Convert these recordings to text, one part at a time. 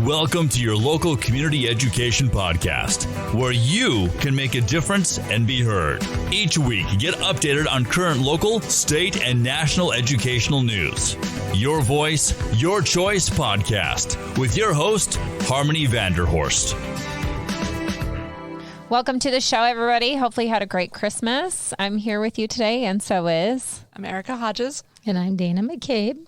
Welcome to your local community education podcast, where you can make a difference and be heard. Each week, get updated on current local, state, and national educational news. Your Voice, Your Choice podcast with your host, Harmony Vanderhorst. Welcome to the show, everybody. Hopefully you had a great Christmas. I'm here with you today, and so is... I'm Erica Hodges. And I'm Dana McCabe.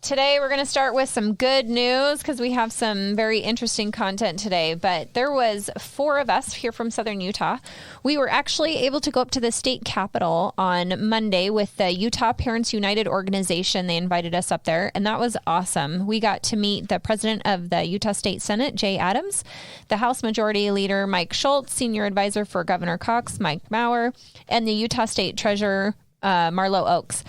Today, we're going to start with some good news because we have some very interesting content today. But there was 4 of us here from Southern Utah. We were actually able to go up to the state capitol on Monday with the Utah Parents United organization. They invited us up there, and that was awesome. We got to meet the president of the Utah State Senate, Jay Adams, the House Majority Leader, Mike Schultz, Senior Advisor for Governor Cox, Mike Maurer, and the Utah State Treasurer, Marlo Oaks.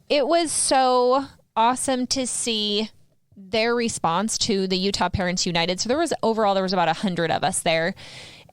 It was so awesome to see their response to the Utah Parents United. So there was about 100 of us there.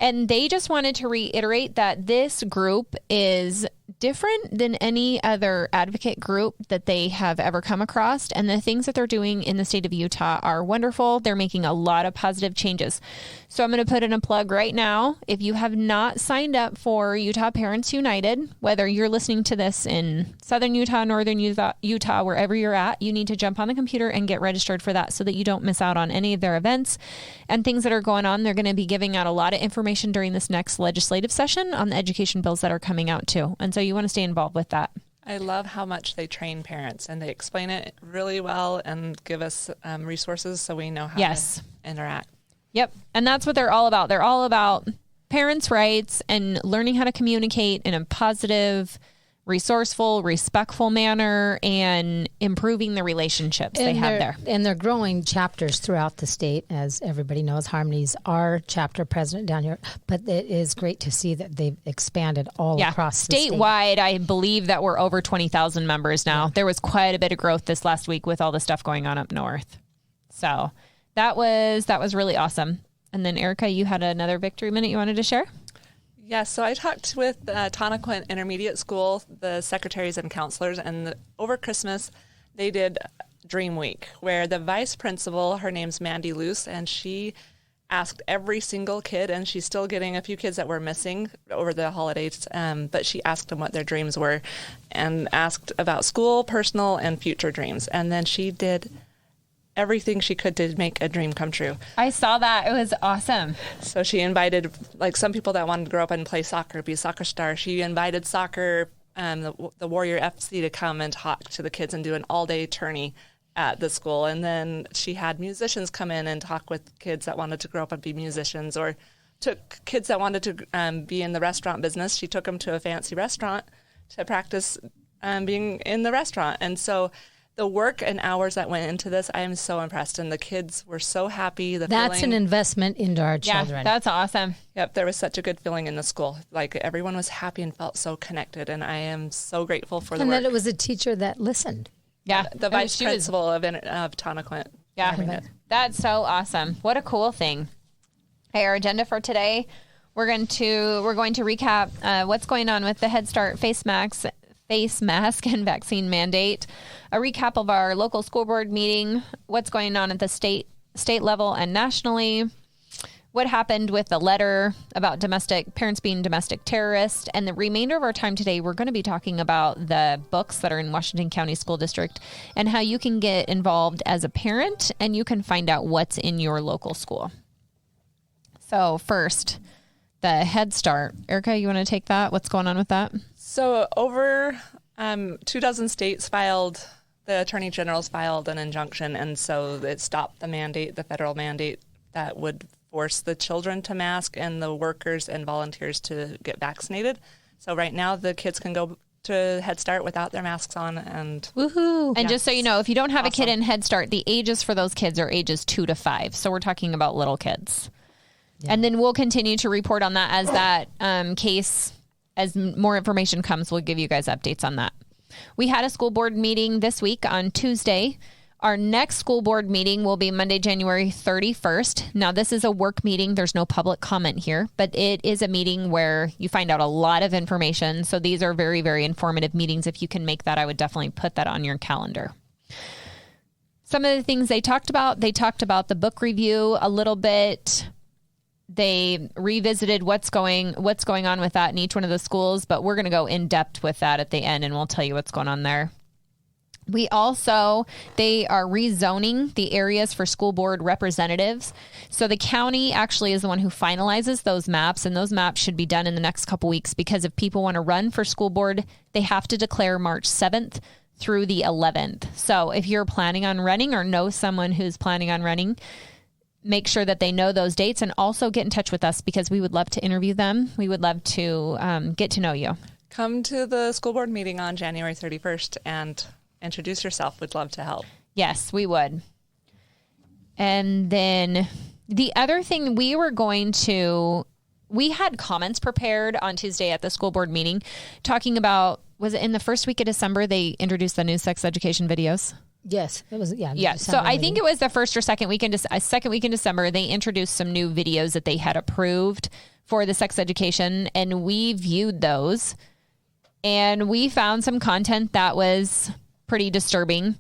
And they just wanted to reiterate that this group is different than any other advocate group that they have ever come across. And the things that they're doing in the state of Utah are wonderful. They're making a lot of positive changes. So I'm going to put in a plug right now. If you have not signed up for Utah Parents United, whether you're listening to this in Southern Utah, Northern Utah, wherever you're at, you need to jump on the computer and get registered for that so that you don't miss out on any of their events and things that are going on. They're going to be giving out a lot of information during this next legislative session on the education bills that are coming out too. And so you want to stay involved with that. I love how much they train parents, and they explain it really well and give us resources so we know how to interact. Yep. And that's what they're all about. They're all about parents' rights and learning how to communicate in a positive, resourceful, respectful manner and improving the relationships they have there. And they're growing chapters throughout the state. As everybody knows, Harmony's our chapter president down here. But it is great to see that they've expanded all across the state. Statewide, I believe that we're over 20,000 members now. Yeah. There was quite a bit of growth this last week with all the stuff going on up north. So that was really awesome. And then, Erica, you had another victory minute you wanted to share? Yeah, so I talked with Tonawquint Intermediate School, the secretaries and counselors, and over Christmas they did Dream Week, where the vice principal, her name's Mandy Luce, and she asked every single kid, and she's still getting a few kids that were missing over the holidays, but she asked them what their dreams were and asked about school, personal, and future dreams. And then she did everything she could to make a dream come true. I saw that. It was awesome. So she invited, like, some people that wanted to grow up and play soccer, be a soccer star. She invited soccer, the Warrior FC to come and talk to the kids and do an all-day tourney at the school. And then she had musicians come in and talk with kids that wanted to grow up and be musicians, or took kids that wanted to be in the restaurant business. She took them to a fancy restaurant to practice being in the restaurant. And so the work and hours that went into this, I am so impressed. And the kids were so happy. That's an investment into our children. Yeah, that's awesome. Yep, there was such a good feeling in the school. Like, everyone was happy and felt so connected. And I am so grateful for the work. And that it was a teacher that listened. Yeah, the vice principal of Tonawquint. Yeah, that's so awesome. What a cool thing. Hey, our agenda for today, we're going to recap what's going on with the Head Start face mask and vaccine mandate, a recap of our local school board meeting, what's going on at the state level and nationally, what happened with the letter about parents being domestic terrorists, and the remainder of our time today, we're going to be talking about the books that are in Washington County School District and how you can get involved as a parent and you can find out what's in your local school. So first, the Head Start. Erica, you want to take that? What's going on with that? So over 24 states filed, the attorney generals filed an injunction, and so it stopped the federal mandate that would force the children to mask and the workers and volunteers to get vaccinated. So right now the kids can go to Head Start without their masks on. And woohoo! And just so you know, if you don't have a kid in Head Start, the ages for those kids are ages 2 to 5. So we're talking about little kids. Yeah. And then we'll continue to report on that as that case, as more information comes, we'll give you guys updates on that. We had a school board meeting this week on Tuesday. Our next school board meeting will be Monday, January 31st. Now, this is a work meeting. There's no public comment here, but it is a meeting where you find out a lot of information. So these are very, very informative meetings. If you can make that, I would definitely put that on your calendar. Some of the things they talked about the book review a little bit. They revisited what's going on with that in each one of the schools, but we're going to go in depth with that at the end, and we'll tell you what's going on there. They are rezoning the areas for school board representatives. So the county actually is the one who finalizes those maps, and those maps should be done in the next couple weeks, because if people want to run for school board, they have to declare March 7th through the 11th. So if you're planning on running or know someone who's planning on running, make sure that they know those dates, and also get in touch with us, because we would love to interview them. We would love to get to know you. Come to the school board meeting on January 31st and introduce yourself. We'd love to help. Yes, we would. And then the other thing we had comments prepared on Tuesday at the school board meeting talking about, was it in the first week of December they introduced the new sex education videos? Yes, it was. Yeah. Yeah. So I think it was the first or second week in December, they introduced some new videos that they had approved for the sex education, and we viewed those, and we found some content that was pretty disturbing,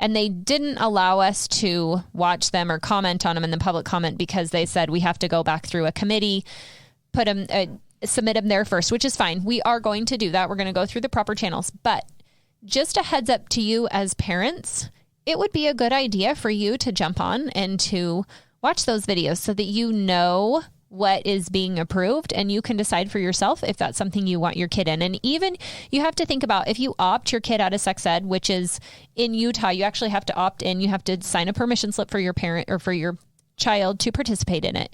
and they didn't allow us to watch them or comment on them in the public comment, because they said we have to go back through a committee, submit them there first, which is fine. We are going to do that. We're going to go through the proper channels, but just a heads up to you as parents, it would be a good idea for you to jump on and to watch those videos so that you know what is being approved, and you can decide for yourself if that's something you want your kid in. And even you have to think about, if you opt your kid out of sex ed, which is in Utah, you actually have to opt in. You have to sign a permission slip for your parent or for your child to participate in it.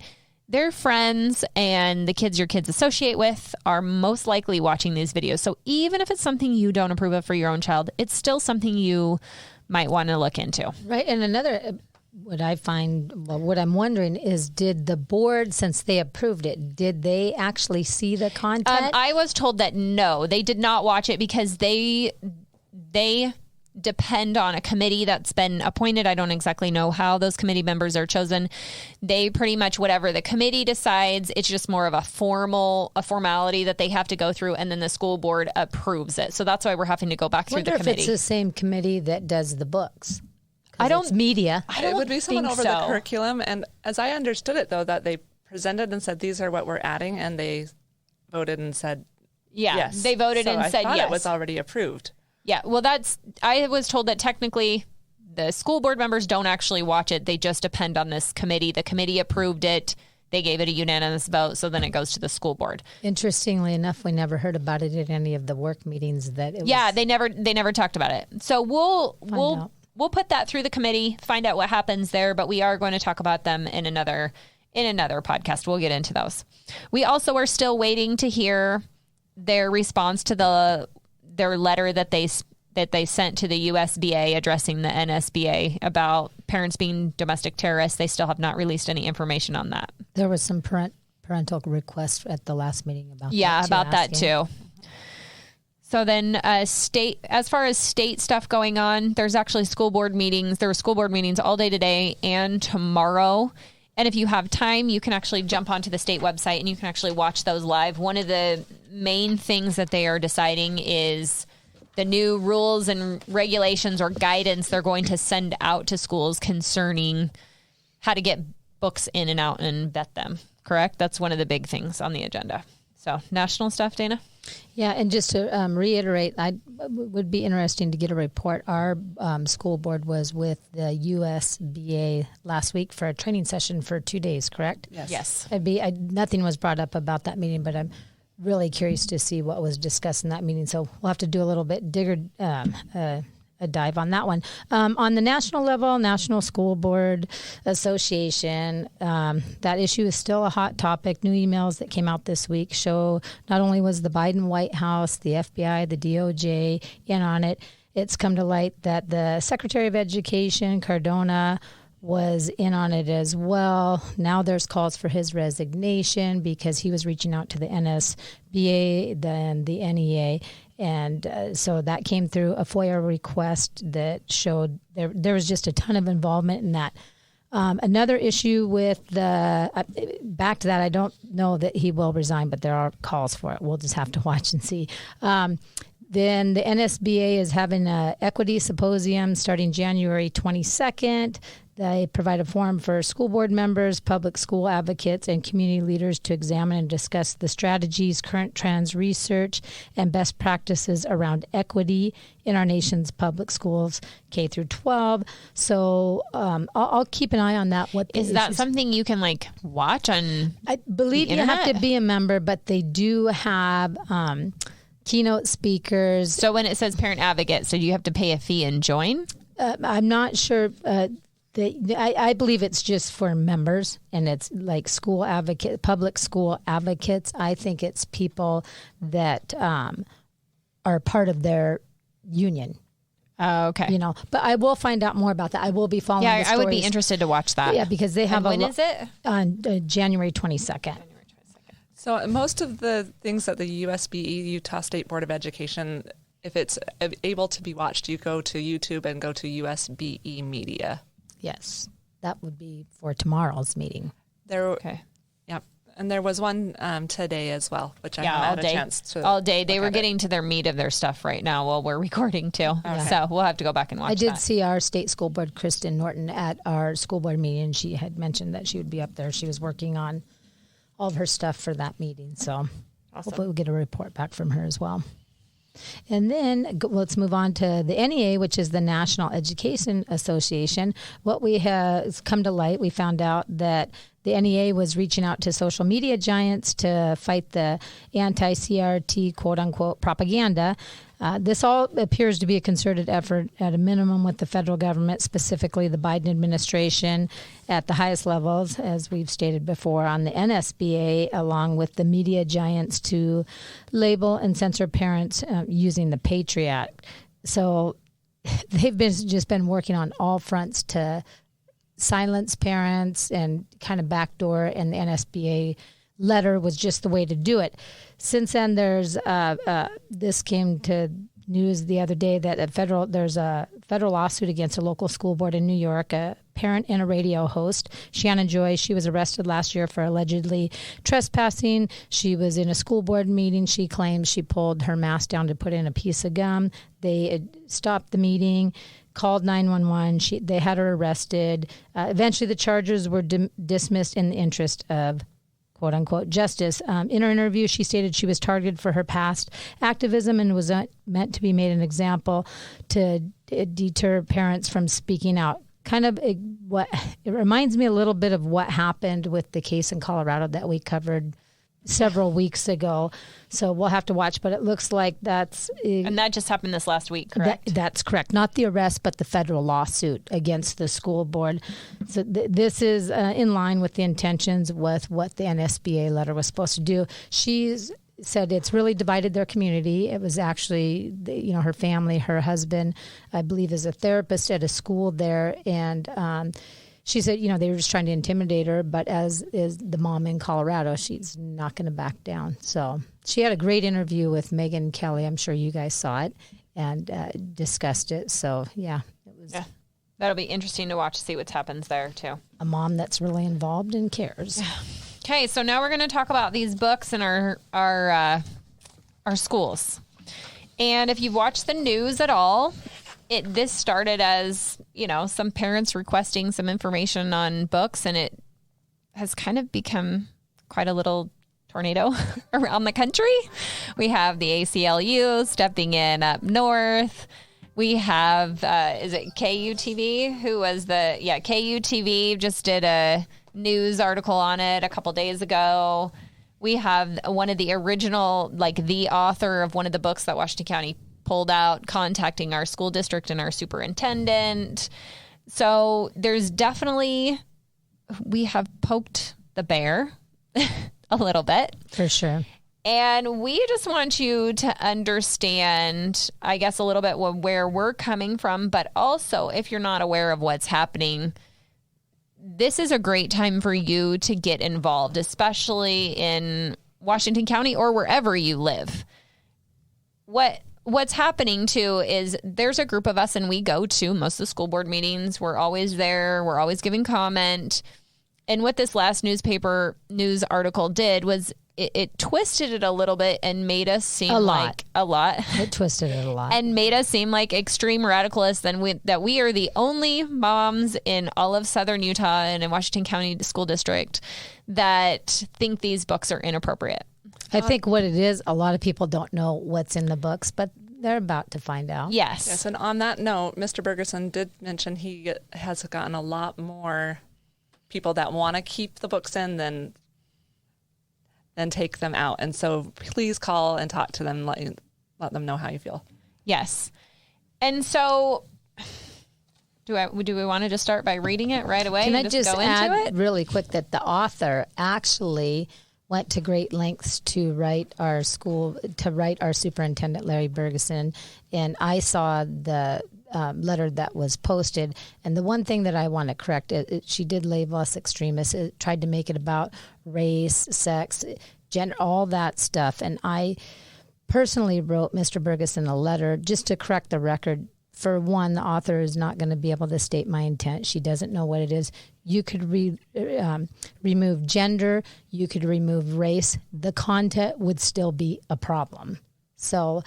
Their friends and the kids your kids associate with are most likely watching these videos. So even if it's something you don't approve of for your own child, it's still something you might want to look into. Right. And what I'm wondering is, did the board, since they approved it, did they actually see the content? I was told that no, they did not watch it, because they depend on a committee that's been appointed. I don't exactly know how those committee members are chosen. They pretty much, whatever the committee decides, it's just more of a formality that they have to go through, and then the school board approves it. So that's why we're having to go back through the committee. If it's the same committee that does the books. It's media. It would be someone over the curriculum. And as I understood it, though, that they presented and said, these are what we're adding, and they voted and said, yes. They voted and said yes. It was already approved. Yeah, well, I was told that technically the school board members don't actually watch it. They just depend on this committee. The committee approved it. They gave it a unanimous vote, so then it goes to the school board. Interestingly enough, we never heard about it at any of the work meetings. They never talked about it. So we'll put that through the committee, find out what happens there, but we are going to talk about them in another podcast. We'll get into those. We also are still waiting to hear their response to their letter that they sent to the USBA addressing the NSBA about parents being domestic terrorists. They still have not released any information on that. There was some parental requests at the last meeting about that too. So then as far as state stuff going on, there's actually school board meetings. There were school board meetings all day today and tomorrow. And if you have time, you can actually jump onto the state website and you can actually watch those live. One of the main things that they are deciding is the new rules and regulations or guidance they're going to send out to schools concerning how to get books in and out and vet them. Correct? That's one of the big things on the agenda. So national stuff, Dana? Yeah, and just to reiterate, would be interesting to get a report. Our school board was with the USBA last week for a training session for 2 days, correct? Yes. Nothing was brought up about that meeting, but I'm really curious to see what was discussed in that meeting. So we'll have to do a little bit a dive on that one. On the national level, National School Board Association, that issue is still a hot topic. New emails that came out this week show not only was the Biden White House, the FBI, the DOJ in on it, it's come to light that the Secretary of Education, Cardona, was in on it as well. Now there's calls for his resignation because he was reaching out to the NSBA, then the NEA. And so that came through a FOIA request that showed there was just a ton of involvement in that. Another issue with back to that, I don't know that he will resign, but there are calls for it. We'll just have to watch and see. Then the NSBA is having an equity symposium starting January 22nd. They provide a forum for school board members, public school advocates, and community leaders to examine and discuss the strategies, current trends, research, and best practices around equity in our nation's public schools, K through 12. So I'll keep an eye on that. Is that something you can watch on? I believe you have to be a member, but they do have keynote speakers. So when it says parent advocate, so do you have to pay a fee and join? I'm not sure. I believe it's just for members, and it's like school advocate, public school advocates. I think it's people that are part of their union. Oh, okay. But I will find out more about that. I will be following. Yeah, the stories. I would be interested to watch that. Yeah, because they have when is it? On January 22nd. So most of the things that the USBE, Utah State Board of Education, if it's able to be watched, you go to YouTube and go to USBE Media. Yes, that would be for tomorrow's meeting. Okay. Yep. And there was one today as well, which I haven't had a chance to. All day. They were getting to their meat of their stuff right now while we're recording too. Okay. So we'll have to go back and watch that. I did see our state school board, Kristen Norton, at our school board meeting. She had mentioned that she would be up there. She was working on all of her stuff for that meeting. So hopefully we'll get a report back from her as well. And then let's move on to the NEA, which is the National Education Association. What we have come to light, we found out that the NEA was reaching out to social media giants to fight the anti-CRT, quote-unquote, propaganda. This all appears to be a concerted effort at a minimum with the federal government, specifically the Biden administration at the highest levels, as we've stated before, on the NSBA, along with the media giants to label and censor parents using the Patriot Act. So they've been working on all fronts to silence parents and kind of backdoor, and the NSBA letter was just the way to do it. Since then, there's this came to news the other day that there's a federal lawsuit against a local school board in New York, a parent and a radio host, Shannon Joy. She was arrested last year for allegedly trespassing. She was in a school board meeting. She claims she pulled her mask down to put in a piece of gum. They stopped the meeting, called 911. They had her arrested. Eventually, the charges were dismissed in the interest of quote-unquote justice. In her interview, she stated she was targeted for her past activism and was meant to be made an example to deter parents from speaking out. It reminds me a little bit of what happened with the case in Colorado that we covered several weeks ago. So we'll have to watch, but it looks like that's... And that just happened this last week, correct? That's correct. Not the arrest, but the federal lawsuit against the school board. So this is in line with the intentions with what the NSBA letter was supposed to do. She's said it's really divided their community. It was actually, her family, her husband, I believe, is a therapist at a school there, and she said, they were just trying to intimidate her, but as is the mom in Colorado, she's not going to back down. So she had a great interview with Megan Kelly. I'm sure you guys saw it and discussed it. So, yeah, it was. Yeah. That'll be interesting to watch, see what happens there, too. A mom that's really involved and cares. Okay, so now we're going to talk about these books in our schools. And if you've watched the news at all, this started as, some parents requesting some information on books, and it has kind of become quite a little tornado around the country. We have the ACLU stepping in up north. We have, is it KUTV? KUTV just did a news article on it a couple days ago. We have one of the original, the author of one of the books that Washington County pulled out, contacting our school district and our superintendent. So there's definitely, we have poked the bear a little bit. For sure. And we just want you to understand, I guess, a little bit where we're coming from, but also if you're not aware of what's happening, this is a great time for you to get involved, especially in Washington County or wherever you live. What's happening too is there's a group of us, and we go to most of the school board meetings. We're always there. We're always giving comment. And what this last newspaper news article did was it twisted it a little bit and made us seem A like lot. It twisted it a lot. and made us seem like extreme radicalists that we are the only moms in all of Southern Utah and in Washington County School District that think these books are inappropriate. I think what it is, a lot of people don't know what's in the books, but they're about to find out. Yes. And on that note, Mr. Bergeson did mention he has gotten a lot more people that want to keep the books in than take them out. And so please call and talk to them, let them know how you feel. Yes. And so do we want to just start by reading it right away? Can I and just go add into it? really quick that the author actually went to great lengths to write our superintendent, Larry Bergeson. And I saw the letter that was posted. And the one thing that I want to correct, she did label us extremists. It tried to make it about race, sex, gender, all that stuff. And I personally wrote Mr. Bergeson a letter just to correct the record. For one, the author is not going to be able to state my intent. She doesn't know what it is. You could remove gender. You could remove race. The content would still be a problem. So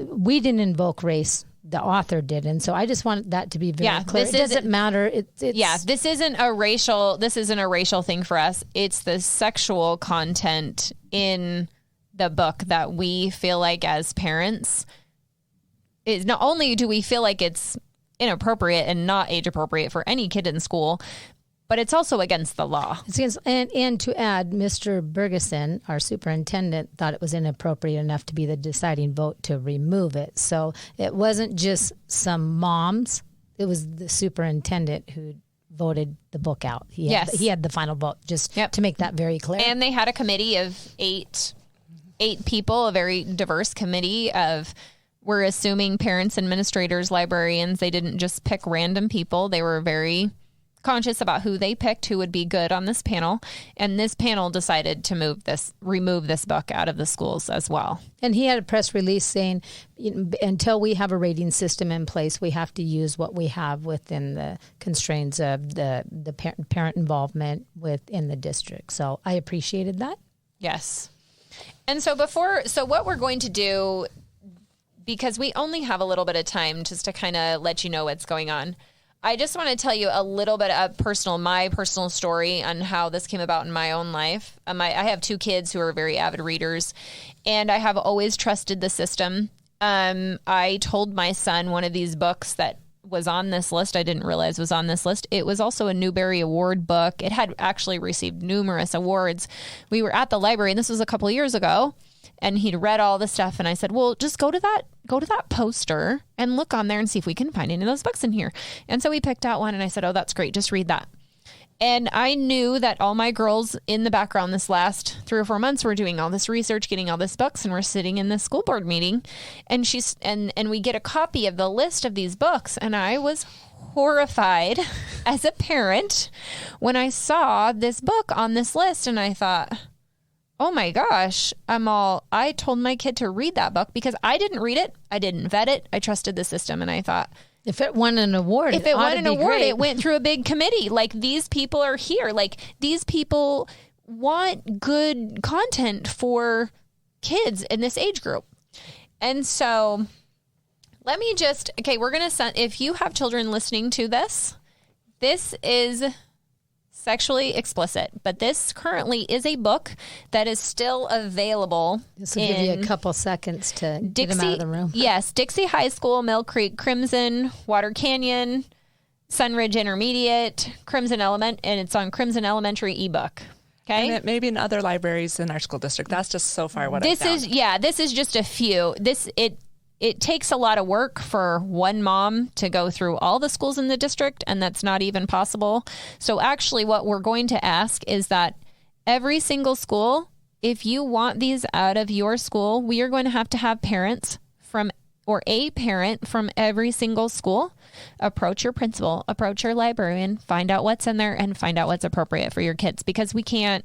we didn't invoke race. The author did. And so I just want that to be very clear. It doesn't matter. This isn't a racial thing for us. It's the sexual content in the book that we feel like as parents is not only do we feel like it's inappropriate and not age appropriate for any kid in school, but it's also against the law. It's against, and to add, Mr. Bergeson, our superintendent, thought it was inappropriate enough to be the deciding vote to remove it. So it wasn't just some moms. It was the superintendent who voted the book out. He had the final vote, just to make that very clear. And they had a committee of eight people, a very diverse committee of, we're assuming, parents, administrators, librarians. They didn't just pick random people. They were very conscious about who they picked, who would be good on this panel. And this panel decided to remove this book out of the schools as well. And he had a press release saying, until we have a rating system in place, we have to use what we have within the constraints of the parent involvement within the district. So I appreciated that. Yes. And so what we're going to do, because we only have a little bit of time just to kind of let you know what's going on, I just want to tell you a little bit of my personal story on how this came about in my own life. I have 2 kids who are very avid readers, and I have always trusted the system. I told my son one of these books that was on this list, I didn't realize was on this list. It was also a Newbery Award book. It had actually received numerous awards. We were at the library, and this was a couple of years ago, and he'd read all the stuff, and I said, well, just go to that poster and look on there and see if we can find any of those books in here. And so we picked out one, and I said, oh, that's great. Just read that. And I knew that all my girls in the background this last 3 or 4 months were doing all this research, getting all these books, and we're sitting in this school board meeting, and we get a copy of the list of these books. And I was horrified as a parent when I saw this book on this list, and I thought, oh my gosh, I told my kid to read that book because I didn't read it. I didn't vet it. I trusted the system. And I thought, if it won an award, it went through a big committee. Like, these people are here. Like, these people want good content for kids in this age group. And so we're going to send, if you have children listening to this is sexually explicit, but this currently is a book that is still available. This will give you a couple seconds to get them out of the room. Yes, Dixie High School, Mill Creek, Crimson, Water Canyon, Sunridge Intermediate, Crimson Element, and it's on Crimson Elementary ebook. Okay, and it may be in other libraries in our school district. That's just so far what I found. This is just a few. It takes a lot of work for one mom to go through all the schools in the district, and that's not even possible. So actually what we're going to ask is that every single school, if you want these out of your school, we are going to have parents a parent from every single school approach your principal, approach your librarian, find out what's in there, and find out what's appropriate for your kids, because we can't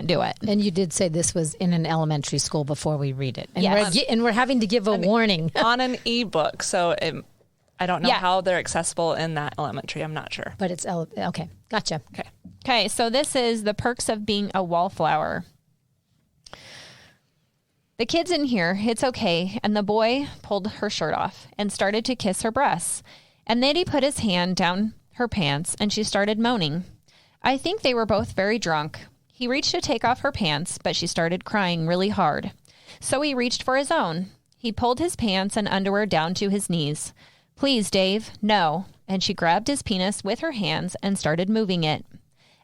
do it. And you did say this was in an elementary school before we read it. And, yes. we're having to give a warning. On an ebook. So I don't know how they're accessible in that elementary. I'm not sure. But it's, okay. Gotcha. Okay. So this is The Perks of Being a Wallflower. The kid's in here. It's okay. And the boy pulled her shirt off and started to kiss her breasts. And then he put his hand down her pants and she started moaning. I think they were both very drunk. He reached to take off her pants, but she started crying really hard. So he reached for his own. He pulled his pants and underwear down to his knees. Please, Dave, no. And she grabbed his penis with her hands and started moving it.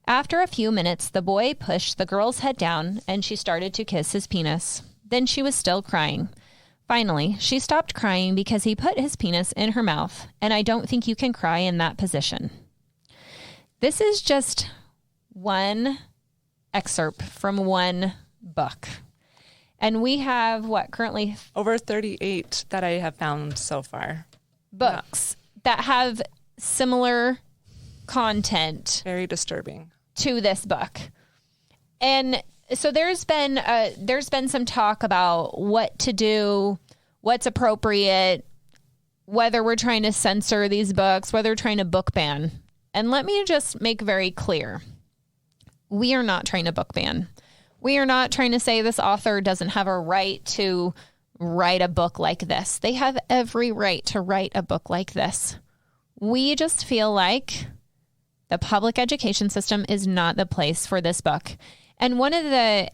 After a few minutes, the boy pushed the girl's head down and she started to kiss his penis. Then she was still crying. Finally, she stopped crying because he put his penis in her mouth, and I don't think you can cry in that position. This is just one excerpt from one book. And we have, currently? Over 38 that I have found so far. Books that have similar content. Very disturbing. To this book. And so there's been some talk about what to do, what's appropriate, whether we're trying to censor these books, whether we're trying to book ban. And let me just make very clear, we are not trying to book ban. We are not trying to say this author doesn't have a right to write a book like this. They have every right to write a book like this. We just feel like the public education system is not the place for this book. And one of the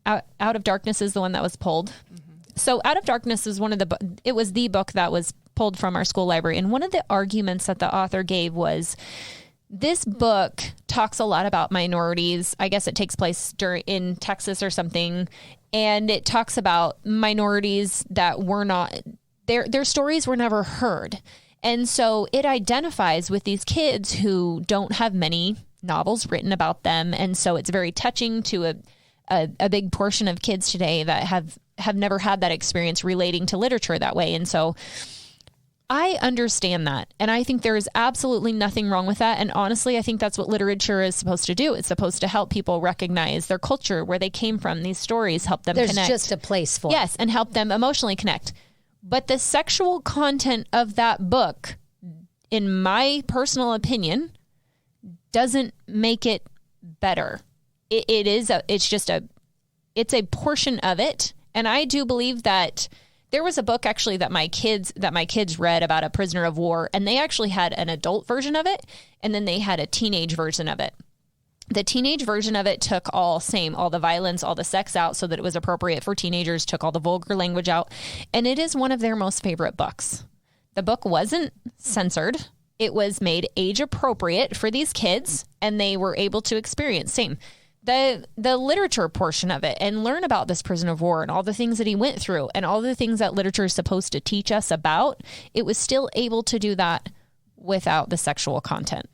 Out of Darkness is the one that was pulled. Mm-hmm. So Out of Darkness is it was the book that was pulled from our school library. And one of the arguments that the author gave was this book talks a lot about minorities. I guess it takes place in Texas or something. And it talks about minorities that were not, their stories were never heard. And so it identifies with these kids who don't have many novels written about them. And so it's very touching to a big portion of kids today that have never had that experience relating to literature that way. And so I understand that. And I think there is absolutely nothing wrong with that. And honestly, I think that's what literature is supposed to do. It's supposed to help people recognize their culture, where they came from, these stories, help them connect. There's just a place for it. Yes, and help them emotionally connect. But the sexual content of that book, in my personal opinion, doesn't make it better. It's a portion of it. And I do believe that there was a book actually that my kids read about a prisoner of war, and they actually had an adult version of it, and then they had a teenage version of it. The teenage version of it took all the violence, all the sex out so that it was appropriate for teenagers, took all the vulgar language out, and it is one of their most favorite books. The book wasn't censored. It was made age appropriate for these kids, and they were able to experience the literature portion of it and learn about this prisoner of war and all the things that he went through and all the things that literature is supposed to teach us about. It was still able to do that without the sexual content.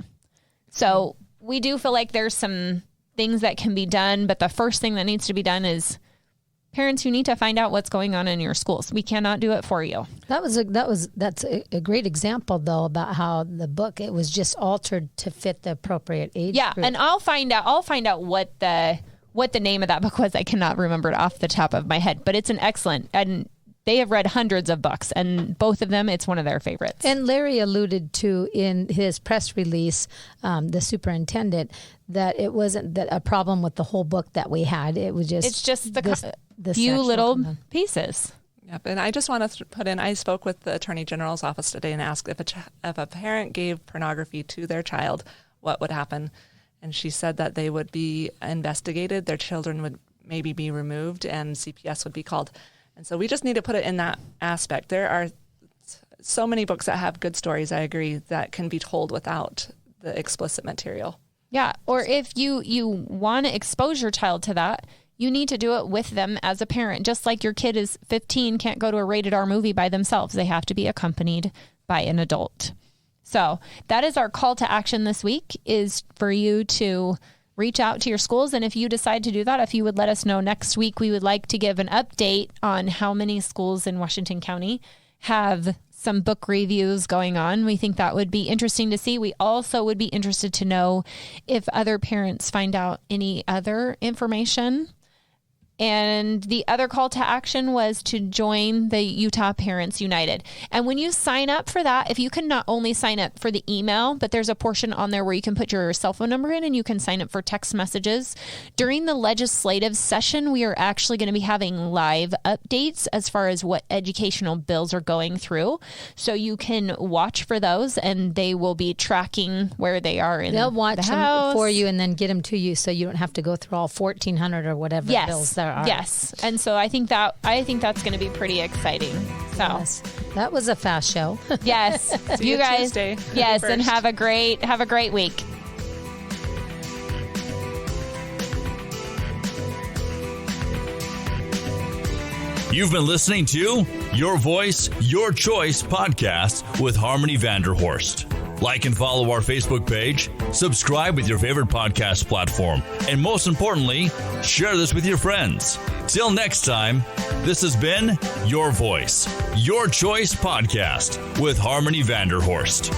So we do feel like there's some things that can be done, but the first thing that needs to be done is parents, you need to find out what's going on in your schools. We cannot do it for you. That's a great example though about how the book, it was just altered to fit the appropriate age group. And I'll find out what the name of that book was. I cannot remember it off the top of my head, but it's an excellent, and they have read hundreds of books, and both of them, it's one of their favorites. And Larry alluded to in his press release, the superintendent, that it wasn't that a problem with the whole book that we had. It was just the few little pieces. Yep. And I just want to put in, I spoke with the Attorney General's office today and asked if a parent gave pornography to their child, what would happen? And she said that they would be investigated, their children would maybe be removed, and CPS would be called. And so we just need to put it in that aspect. There are so many books that have good stories, I agree, that can be told without the explicit material. Yeah. Or if you want to expose your child to that, you need to do it with them as a parent. Just like your kid is 15, can't go to a rated R movie by themselves. They have to be accompanied by an adult. So that is our call to action this week, is for you to reach out to your schools. And if you decide to do that, if you would let us know next week, we would like to give an update on how many schools in Washington County have some book reviews going on. We think that would be interesting to see. We also would be interested to know if other parents find out any other information And the other call to action was to join the Utah Parents United. And when you sign up for that, if you can not only sign up for the email, but there's a portion on there where you can put your cell phone number in and you can sign up for text messages. During the legislative session, we are actually going to be having live updates as far as what educational bills are going through. So you can watch for those and they will be tracking where they are in the house. They'll watch them for you and then get them to you so you don't have to go through all 1,400 or whatever bills there are. Yes. And so I think that's going to be pretty exciting. So Yes. That was a fast show. yes, See you guys. Tuesday. Yes, Happy and first. have a great week. You've been listening to Your Voice, Your Choice podcast with Harmony Vanderhorst. Like and follow our Facebook page, subscribe with your favorite podcast platform, and most importantly, share this with your friends. Till next time, this has been Your Voice, Your Choice podcast with Harmony Vanderhorst.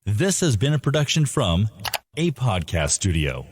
This has been a production from A Podcast Studio.